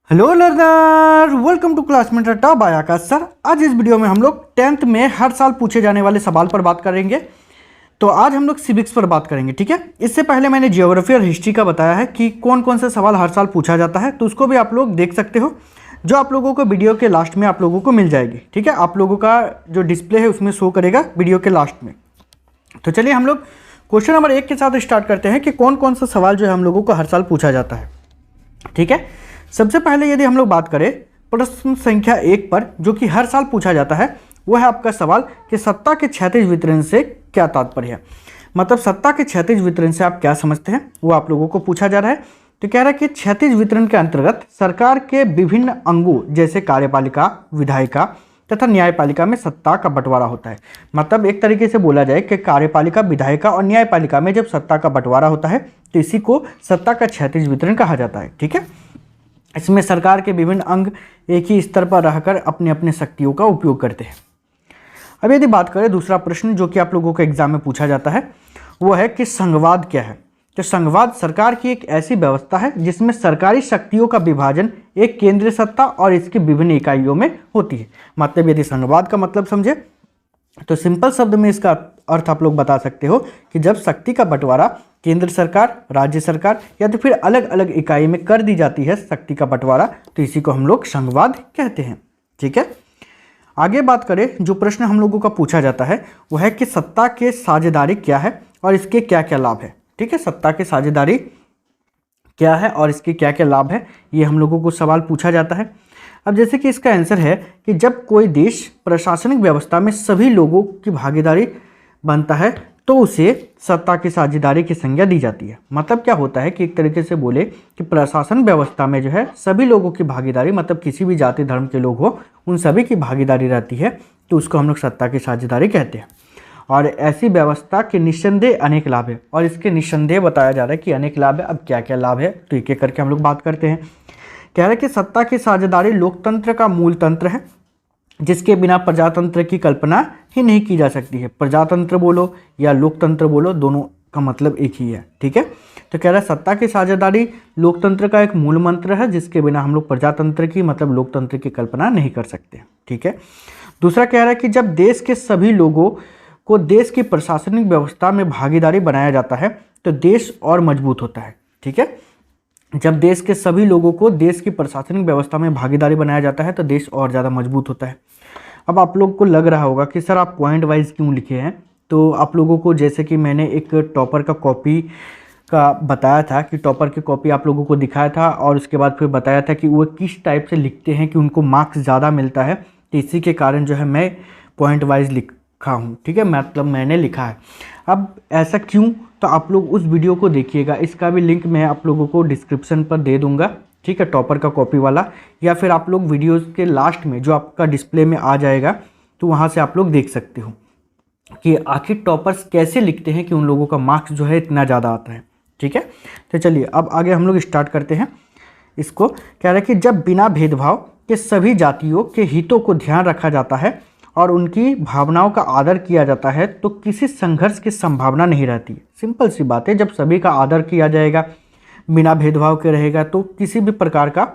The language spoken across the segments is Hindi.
Hello learner, welcome to classmate Adda by Aakash sir. आज इस वीडियो में हम लोग 10th में हर साल पूछे जाने वाले सवाल पर बात करेंगे। तो आज हम लोग सिविक्स पर बात करेंगे, ठीक है। इससे पहले मैंने जियोग्राफी और हिस्ट्री का बताया है कि कौन कौन से सवाल हर साल पूछा जाता है, तो उसको भी आप लोग देख सकते हो, जो आप लोगों को वीडियो के लास्ट में आप लोगों को मिल जाएगी, ठीक है। आप लोगों का जो डिस्प्ले है उसमें शो करेगा वीडियो के लास्ट में। तो चलिए हम लोग क्वेश्चन नंबर 1 के साथ स्टार्ट करते हैं कि कौन कौन सा सवाल जो है हम लोगों को हर साल पूछा जाता है, ठीक है। सबसे पहले यदि हम लोग बात करें प्रश्न संख्या 1 पर, जो कि हर साल पूछा जाता है, वो है आपका सवाल कि सत्ता के क्षैतिज वितरण से क्या तात्पर्य है। मतलब सत्ता के क्षैतिज वितरण से आप क्या समझते हैं, वो आप लोगों को पूछा जा रहा है। तो कह रहा है कि क्षैतिज वितरण के अंतर्गत सरकार के विभिन्न अंगों जैसे कार्यपालिका, विधायिका तथा न्यायपालिका में सत्ता का बंटवारा होता है। मतलब एक तरीके से बोला जाए कि कार्यपालिका, विधायिका और न्यायपालिका में जब सत्ता का बंटवारा होता है तो इसी को सत्ता का क्षैतिज वितरण कहा जाता है, ठीक है। इसमें सरकार के विभिन्न अंग एक ही स्तर पर रहकर अपने अपने शक्तियों का उपयोग करते हैं। अब यदि बात करें दूसरा प्रश्न जो कि आप लोगों को एग्जाम में पूछा जाता है, वो है कि संघवाद क्या है। तो संघवाद सरकार की एक ऐसी व्यवस्था है जिसमें सरकारी शक्तियों का विभाजन एक केंद्रीय सत्ता और इसकी विभिन्न इकाइयों में होती है। मतलब यदि संघवाद का मतलब समझे तो सिंपल शब्द में इसका अर्थ आप लोग बता सकते हो कि जब शक्ति का बंटवारा केंद्र सरकार, राज्य सरकार या तो फिर अलग अलग इकाई में कर दी जाती है शक्ति का बंटवारा, तो इसी को हम लोग संघवाद कहते हैं, ठीक है। आगे बात करें, जो प्रश्न हम लोगों का पूछा जाता है वो है कि सत्ता के साझेदारी क्या है और इसके क्या क्या लाभ है, ठीक है। सत्ता के साझेदारी क्या है और इसके क्या क्या लाभ है, ये हम लोगों को सवाल पूछा जाता है। अब जैसे कि इसका आंसर है कि जब कोई देश प्रशासनिक व्यवस्था में सभी लोगों की भागीदारी बनता है तो उसे सत्ता की साझेदारी की संज्ञा दी जाती है। मतलब क्या होता है कि एक तरीके से बोले कि प्रशासन व्यवस्था में जो है सभी लोगों की भागीदारी, मतलब किसी भी जाति धर्म के लोग हो उन सभी की भागीदारी रहती है, तो उसको हम लोग सत्ता की साझेदारी कहते हैं। और ऐसी व्यवस्था के निस्संदेह अनेक लाभ है, और इसके निस्संदेह बताया जा रहा है कि अनेक लाभ है। अब क्या क्या लाभ है तो एक एक करके हम लोग बात करते हैं। कह रहे हैं कि सत्ता की साझेदारी लोकतंत्र का मूल तंत्र है जिसके बिना प्रजातंत्र की कल्पना ही नहीं की जा सकती है। प्रजातंत्र बोलो या लोकतंत्र बोलो, दोनों का मतलब एक ही है, ठीक है। तो कह रहा है सत्ता की साझेदारी लोकतंत्र का एक मूल मंत्र है जिसके बिना हम लोग प्रजातंत्र की, मतलब लोकतंत्र की कल्पना नहीं कर सकते, ठीक है। दूसरा कह रहा है कि जब देश के सभी लोगों को देश की प्रशासनिक व्यवस्था में भागीदारी बनाया जाता है तो देश और मजबूत होता है, ठीक है। जब देश के सभी लोगों को देश की प्रशासनिक व्यवस्था में भागीदारी बनाया जाता है तो देश और ज़्यादा मजबूत होता है। अब आप लोग को लग रहा होगा कि सर आप पॉइंट वाइज क्यों लिखे हैं, तो आप लोगों को जैसे कि मैंने एक टॉपर का कॉपी का बताया था कि टॉपर की कॉपी आप लोगों को दिखाया था और उसके बाद फिर बताया था कि वो किस टाइप से लिखते हैं कि उनको मार्क्स ज़्यादा मिलता है, तो इसी के कारण जो है मैं पॉइंट वाइज लिखा हूँ, ठीक है। मतलब मैंने लिखा है। अब ऐसा क्यों, तो आप लोग उस वीडियो को देखिएगा, इसका भी लिंक मैं आप लोगों को डिस्क्रिप्शन पर दे दूंगा, ठीक है, टॉपर का कॉपी वाला, या फिर आप लोग वीडियोस के लास्ट में जो आपका डिस्प्ले में आ जाएगा तो वहाँ से आप लोग देख सकते हो कि आखिर टॉपर्स कैसे लिखते हैं कि उन लोगों का मार्क्स जो है इतना ज़्यादा आता है, ठीक है। तो चलिए अब आगे हम लोग स्टार्ट करते हैं। इसको कह रहे हैं कि जब बिना भेदभाव के सभी जातियों के हितों को ध्यान रखा जाता है और उनकी भावनाओं का आदर किया जाता है तो किसी संघर्ष की संभावना नहीं रहती। सिंपल सी बात है, जब सभी का आदर किया जाएगा, बिना भेदभाव के रहेगा, तो किसी भी प्रकार का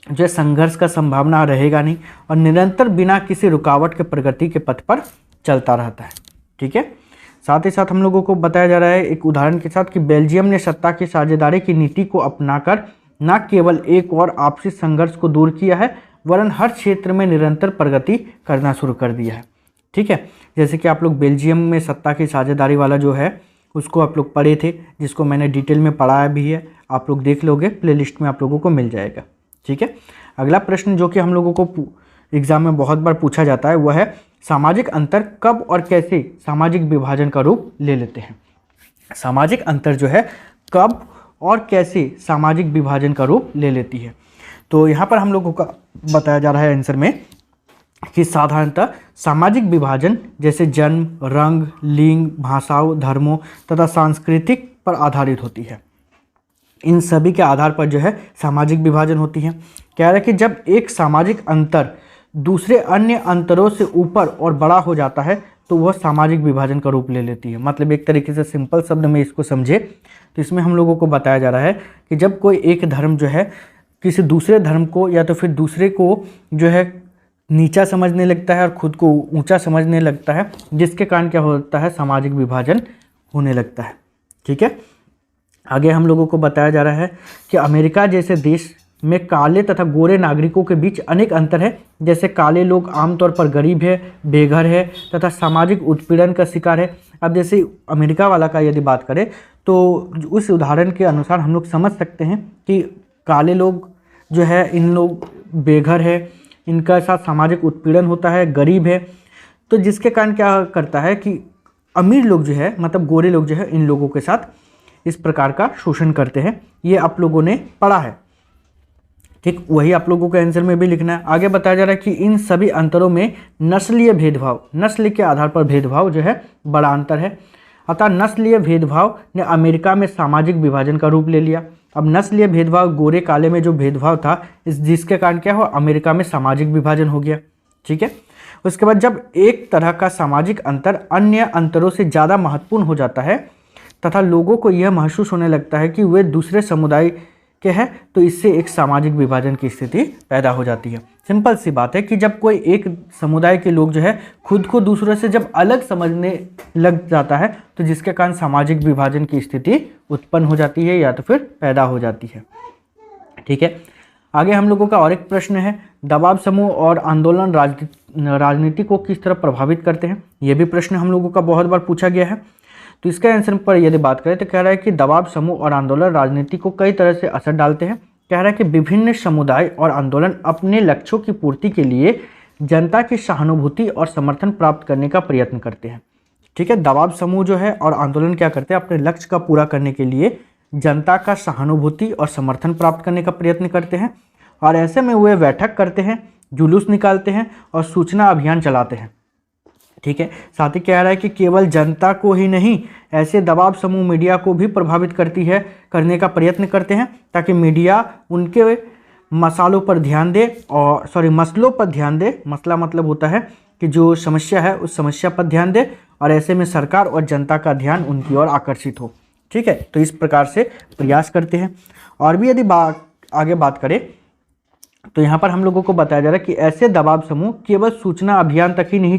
जो संघर्ष का संभावना रहेगा नहीं और निरंतर बिना किसी रुकावट के प्रगति के पथ पर चलता रहता है, ठीक है। साथ ही साथ हम लोगों को बताया जा रहा है एक उदाहरण के साथ कि बेल्जियम ने सत्ता की साझेदारी की नीति को अपनाकर न केवल एक और आपसी संघर्ष को दूर किया है वरन हर क्षेत्र में निरंतर प्रगति करना शुरू कर दिया है, ठीक है। जैसे कि आप लोग बेल्जियम में सत्ता की साझेदारी वाला जो है उसको आप लोग पढ़े थे, जिसको मैंने डिटेल में पढ़ाया भी है, आप लोग देख लोगे, प्लेलिस्ट में आप लोगों को मिल जाएगा, ठीक है। अगला प्रश्न जो कि हम लोगों को एग्जाम में बहुत बार पूछा जाता है वह है सामाजिक अंतर कब और कैसे सामाजिक विभाजन का रूप ले लेते हैं। सामाजिक अंतर जो है कब और कैसे सामाजिक विभाजन का रूप ले लेती है। तो यहाँ पर हम लोगों का बताया जा रहा है आंसर में कि साधारणतः सामाजिक विभाजन जैसे जन्म, रंग, लिंग, भाषाओं, धर्मों तथा सांस्कृतिक पर आधारित होती है। इन सभी के आधार पर जो है सामाजिक विभाजन होती है। कह रहा है कि जब एक सामाजिक अंतर दूसरे अन्य अंतरों से ऊपर और बड़ा हो जाता है तो वह सामाजिक विभाजन का रूप ले लेती है। मतलब एक तरीके से सिंपल शब्द में इसको समझे तो इसमें हम लोगों को बताया जा रहा है कि जब कोई एक धर्म जो है किसी दूसरे धर्म को या तो फिर दूसरे को जो है नीचा समझने लगता है और खुद को ऊंचा समझने लगता है, जिसके कारण क्या होता है, सामाजिक विभाजन होने लगता है। ठीक है, आगे हम लोगों को बताया जा रहा है कि अमेरिका जैसे देश में काले तथा गोरे नागरिकों के बीच अनेक अंतर है। जैसे काले लोग आमतौर पर गरीब है, बेघर है तथा सामाजिक उत्पीड़न का शिकार है। अब जैसे अमेरिका वाला का यदि बात करें तो उस उदाहरण के अनुसार हम लोग समझ सकते हैं कि काले लोग जो है, इन लोग बेघर है, इनका साथ सामाजिक उत्पीड़न होता है, गरीब है, तो जिसके कारण क्या करता है कि अमीर लोग जो है, मतलब गोरे लोग जो है, इन लोगों के साथ इस प्रकार का शोषण करते हैं। ये आप लोगों ने पढ़ा है, ठीक, वही आप लोगों को आंसर में भी लिखना है। आगे बताया जा रहा है कि इन सभी अंतरों में नस्लीय भेदभाव, नस्ल के आधार पर भेदभाव जो है बड़ा अंतर है। अतः नस्लीय भेदभाव ने अमेरिका में सामाजिक विभाजन का रूप ले लिया। अब नस्लीय भेदभाव गोरे काले में जो भेदभाव था, जिसके कारण क्या हुआ, अमेरिका में सामाजिक विभाजन हो गया। ठीक है, उसके बाद जब एक तरह का सामाजिक अंतर अन्य अंतरों से ज़्यादा महत्वपूर्ण हो जाता है तथा लोगों को यह महसूस होने लगता है कि वे दूसरे समुदाय के हैं, तो इससे एक सामाजिक विभाजन की स्थिति पैदा हो जाती है। सिंपल सी बात है कि जब कोई एक समुदाय के लोग जो है खुद को दूसरों से जब अलग समझने लग जाता है, तो जिसके कारण सामाजिक विभाजन की स्थिति उत्पन्न हो जाती है या तो फिर पैदा हो जाती है। ठीक है, आगे हम लोगों का और एक प्रश्न है, दबाव समूह और आंदोलन राजनीति को किस तरह प्रभावित करते हैं। यह भी प्रश्न हम लोगों का बहुत बार पूछा गया है। तो इसका आंसर पर यदि बात करें तो कह रहा है कि दबाव समूह और आंदोलन राजनीति को कई तरह से असर डालते हैं। कह रहा है कि विभिन्न समुदाय और आंदोलन अपने लक्ष्यों की पूर्ति के लिए जनता की सहानुभूति और समर्थन प्राप्त करने का प्रयत्न करते हैं। ठीक है, दबाव समूह जो है और आंदोलन क्या करते हैं, अपने लक्ष्य का पूरा करने के लिए जनता का सहानुभूति और समर्थन प्राप्त करने का प्रयत्न करते हैं, और ऐसे में वे बैठक करते हैं, जुलूस निकालते हैं और सूचना अभियान चलाते हैं। ठीक है, साथ ही कह रहा है कि केवल जनता को ही नहीं, ऐसे दबाव समूह मीडिया को भी प्रभावित करने का प्रयत्न करते हैं, ताकि मीडिया उनके मसलों पर ध्यान दे, मसला मतलब होता है कि जो समस्या है उस समस्या पर ध्यान दे, और ऐसे में सरकार और जनता का ध्यान उनकी ओर आकर्षित हो। ठीक है, तो इस प्रकार से प्रयास करते हैं। और भी यदि आगे बात करें तो यहाँ पर हम लोगों को बताया जा रहा है कि ऐसे दबाव समूह केवल सूचना अभियान तक ही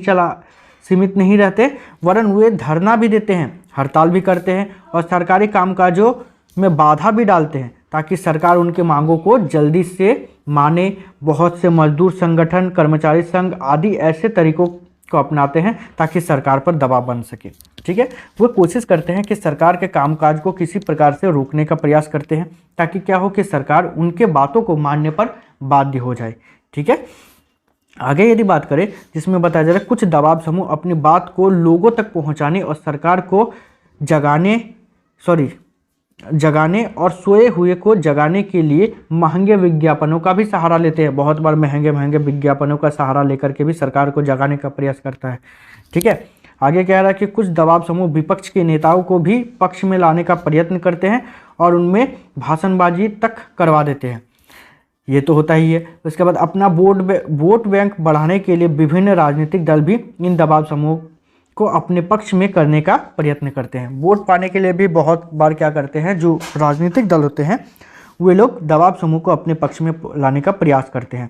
सीमित नहीं रहते, वरन वे धरना भी देते हैं, हड़ताल भी करते हैं और सरकारी कामकाजों में बाधा भी डालते हैं, ताकि सरकार उनके मांगों को जल्दी से माने। बहुत से मजदूर संगठन, कर्मचारी संघ आदि ऐसे तरीकों को अपनाते हैं ताकि सरकार पर दबाव बन सके। ठीक है, वो कोशिश करते हैं कि सरकार के कामकाज को किसी प्रकार से रोकने का प्रयास करते हैं, ताकि क्या हो कि सरकार उनके बातों को मानने पर बाध्य हो जाए। ठीक है, आगे यदि बात करें जिसमें बताया जा रहा है कुछ दबाव समूह अपनी बात को लोगों तक पहुंचाने और सरकार को जगाने और सोए हुए को जगाने के लिए महंगे विज्ञापनों का भी सहारा लेते हैं। बहुत बार महंगे विज्ञापनों का सहारा लेकर के भी सरकार को जगाने का प्रयास करता है। ठीक है, आगे कह रहा है कि कुछ दबाव समूह विपक्ष के नेताओं को भी पक्ष में लाने का प्रयत्न करते हैं और उनमें भाषणबाजी तक करवा देते हैं। ये तो होता ही है। उसके बाद अपना वोट बैंक बढ़ाने के लिए विभिन्न राजनीतिक दल भी इन दबाव समूह को अपने पक्ष में करने का प्रयत्न करते हैं। वोट पाने के लिए भी बहुत बार क्या करते हैं, जो राजनीतिक दल होते हैं वे लोग दबाव समूह को अपने पक्ष में लाने का प्रयास करते हैं।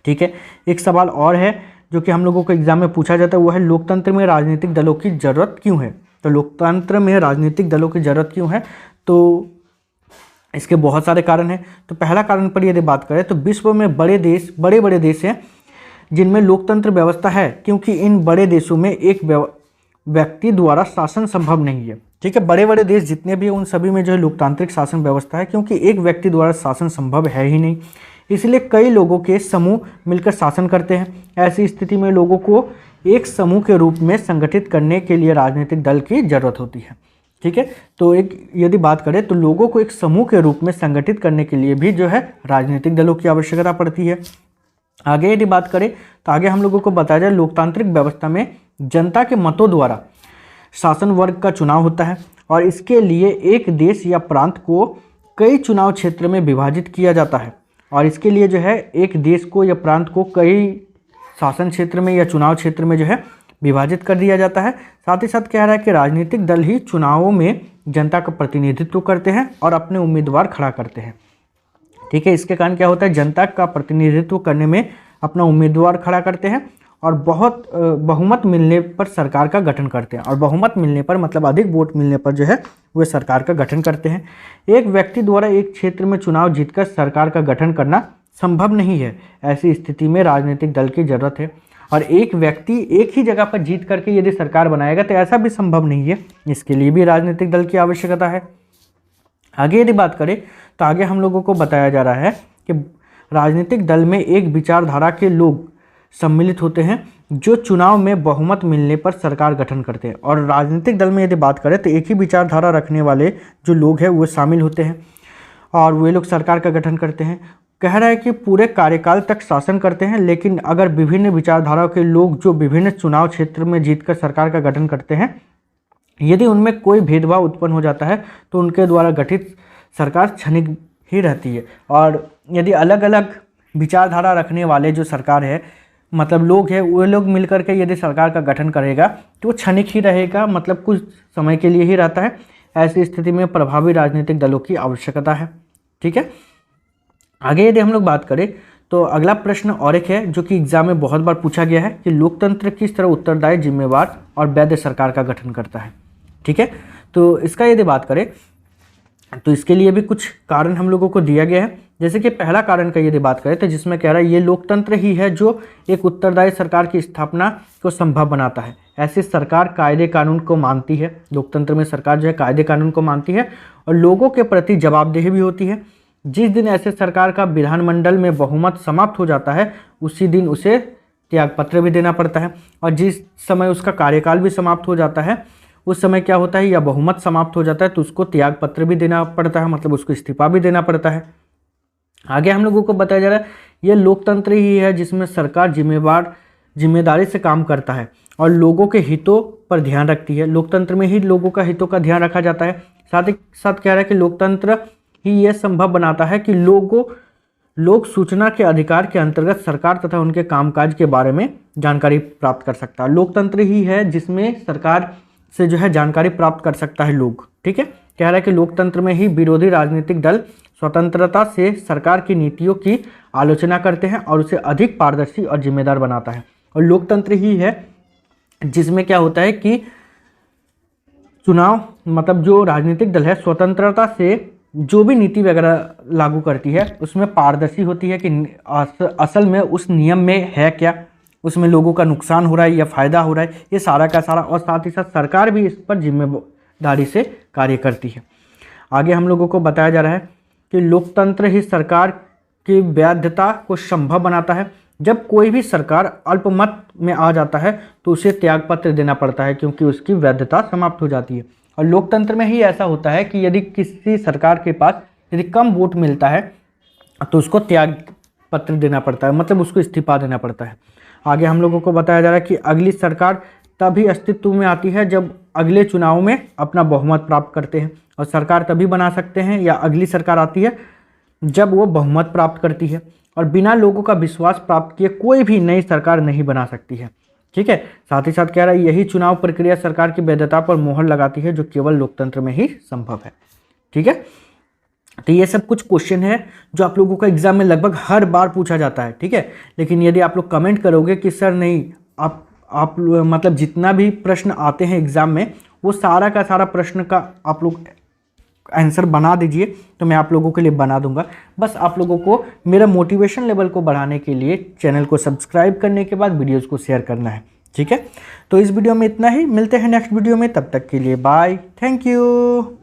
ठीक है, एक सवाल और है जो कि हम लोगों को एग्जाम में पूछा जाता है, वो है लोकतंत्र में राजनीतिक दलों की ज़रूरत क्यों है। तो लोकतंत्र में राजनीतिक दलों की ज़रूरत क्यों है, तो इसके बहुत सारे कारण हैं। तो पहला कारण पर यदि बात करें तो विश्व में बड़े बड़े देश हैं जिनमें लोकतंत्र व्यवस्था है, क्योंकि इन बड़े देशों में एक व्यक्ति द्वारा शासन संभव नहीं है। ठीक है, बड़े बड़े देश जितने भी हैं उन सभी में जो है लोकतांत्रिक शासन व्यवस्था है, क्योंकि एक व्यक्ति द्वारा शासन संभव है ही नहीं, इसलिए कई लोगों के समूह मिलकर शासन करते हैं। ऐसी स्थिति में लोगों को एक समूह के रूप में संगठित करने के लिए राजनीतिक दल की जरूरत होती है। ठीक है, तो एक यदि बात करें तो लोगों को एक समूह के रूप में संगठित करने के लिए भी जो है राजनीतिक दलों की आवश्यकता पड़ती है। आगे यदि बात करें तो आगे हम लोगों को बताया जाए लोकतांत्रिक व्यवस्था में जनता के मतों द्वारा शासन वर्ग का चुनाव होता है, और इसके लिए एक देश या प्रांत को कई चुनाव क्षेत्र में विभाजित किया जाता है, और इसके लिए जो है एक देश को या प्रांत को कई शासन क्षेत्र में या चुनाव क्षेत्र में जो है विभाजित कर दिया जाता है। साथ ही साथ कह रहा है कि राजनीतिक दल ही चुनावों में जनता का प्रतिनिधित्व करते हैं और अपने उम्मीदवार खड़ा करते हैं। ठीक है। इसके कारण क्या होता है, जनता का प्रतिनिधित्व करने में अपना उम्मीदवार खड़ा करते हैं और बहुत बहुमत मिलने पर सरकार का गठन करते हैं। और बहुमत मिलने पर मतलब अधिक वोट मिलने पर जो है वे सरकार का गठन करते हैं। एक व्यक्ति द्वारा एक क्षेत्र में चुनाव जीतकर सरकार का गठन करना संभव नहीं है। ऐसी स्थिति में राजनीतिक दल की जरूरत है। और एक व्यक्ति एक ही जगह पर जीत करके यदि सरकार बनाएगा तो ऐसा भी संभव नहीं है, इसके लिए भी राजनीतिक दल की आवश्यकता है। आगे यदि बात करें तो आगे हम लोगों को बताया जा रहा है कि राजनीतिक दल में एक विचारधारा के लोग सम्मिलित होते हैं जो चुनाव में बहुमत मिलने पर सरकार गठन करते हैं। और राजनीतिक दल में यदि बात करें तो एक ही विचारधारा रखने वाले जो लोग हैं वो शामिल होते हैं और वे लोग सरकार का गठन करते हैं। कह रहा है कि पूरे कार्यकाल तक शासन करते हैं, लेकिन अगर विभिन्न विचारधाराओं के लोग जो विभिन्न चुनाव क्षेत्र में जीतकर सरकार का गठन करते हैं, यदि उनमें कोई भेदभाव उत्पन्न हो जाता है तो उनके द्वारा गठित सरकार क्षणिक ही रहती है। और यदि अलग अलग विचारधारा रखने वाले जो सरकार है मतलब लोग हैं, वो लोग मिलकर के यदि सरकार का गठन करेगा तो वो क्षणिक ही रहेगा, मतलब कुछ समय के लिए ही रहता है। ऐसी स्थिति में प्रभावी राजनीतिक दलों की आवश्यकता है। ठीक है। आगे यदि हम लोग बात करें तो अगला प्रश्न और एक है जो कि एग्जाम में बहुत बार पूछा गया है कि लोकतंत्र किस तरह उत्तरदायी, जिम्मेवार और वैध सरकार का गठन करता है। ठीक है। तो इसका यदि बात करें तो इसके लिए भी कुछ कारण हम लोगों को दिया गया है। जैसे कि पहला कारण का यदि बात करें तो जिसमें कह रहा है ये लोकतंत्र ही है जो एक उत्तरदायी सरकार की स्थापना को संभव बनाता है। ऐसी सरकार कायदे कानून को मानती है। लोकतंत्र में सरकार जो है कायदे कानून को मानती है और लोगों के प्रति जवाबदेही भी होती है। जिस दिन ऐसे सरकार का विधानमंडल में बहुमत समाप्त हो जाता है उसी दिन उसे त्यागपत्र भी देना पड़ता है। और जिस समय उसका कार्यकाल भी समाप्त हो जाता है उस समय क्या होता है, या बहुमत समाप्त हो जाता है तो उसको त्यागपत्र भी देना पड़ता है, मतलब उसको इस्तीफा भी देना पड़ता है। आगे हम लोगों को बताया जा रहा है ये लोकतंत्र ही है जिसमें सरकार जिम्मेदारी से काम करता है और लोगों के हितों पर ध्यान रखती है। लोकतंत्र में ही लोगों का हितों का ध्यान रखा जाता है। साथ ही साथ कह रहा है कि लोकतंत्र ही यह संभव बनाता है कि लोग सूचना के अधिकार के अंतर्गत सरकार तथा उनके कामकाज के बारे में जानकारी प्राप्त कर सकता है। लोकतंत्र ही है जिसमें सरकार से जो है जानकारी प्राप्त कर सकता है लोग। ठीक है। कह रहा है कि लोकतंत्र में ही विरोधी राजनीतिक दल स्वतंत्रता से सरकार की नीतियों की आलोचना करते हैं और उसे अधिक पारदर्शी और जिम्मेदार बनाता है। और लोकतंत्र ही है जिसमें क्या होता है कि चुनाव मतलब जो राजनीतिक दल है स्वतंत्रता से जो भी नीति वगैरह लागू करती है उसमें पारदर्शी होती है कि असल में उस नियम में है क्या, उसमें लोगों का नुकसान हो रहा है या फ़ायदा हो रहा है, ये सारा का सारा। और साथ ही साथ सरकार भी इस पर जिम्मेदारी से कार्य करती है। आगे हम लोगों को बताया जा रहा है कि लोकतंत्र ही सरकार की वैधता को संभव बनाता है। जब कोई भी सरकार अल्पमत में आ जाता है तो उसे त्यागपत्र देना पड़ता है क्योंकि उसकी वैधता समाप्त हो जाती है। और लोकतंत्र में ही ऐसा होता है कि यदि किसी सरकार के पास यदि कम वोट मिलता है तो उसको त्याग पत्र देना पड़ता है, मतलब उसको इस्तीफा देना पड़ता है। आगे हम लोगों को बताया जा रहा है कि अगली सरकार तभी अस्तित्व में आती है जब अगले चुनाव में अपना बहुमत प्राप्त करते हैं। और सरकार तभी बना सकते हैं या अगली सरकार आती है जब वो बहुमत प्राप्त करती है। और बिना लोगों का विश्वास प्राप्त किए कोई भी नई सरकार नहीं बना सकती है। ठीक है। साथ ही साथ कह रहा है यही चुनाव प्रक्रिया सरकार की वैधता पर मोहर लगाती है जो केवल लोकतंत्र में ही संभव है। ठीक है। तो ये सब कुछ क्वेश्चन है जो आप लोगों को एग्जाम में लगभग हर बार पूछा जाता है। ठीक है। लेकिन यदि आप लोग कमेंट करोगे कि सर नहीं आप मतलब जितना भी प्रश्न आते हैं एग्जाम में वो सारा का सारा प्रश्न का आप लोग आंसर बना दीजिए तो मैं आप लोगों के लिए बना दूंगा। बस आप लोगों को मेरा मोटिवेशन लेवल को बढ़ाने के लिए चैनल को सब्सक्राइब करने के बाद वीडियोस को शेयर करना है। ठीक है। तो इस वीडियो में इतना ही, मिलते हैं नेक्स्ट वीडियो में, तब तक के लिए बाय, थैंक यू।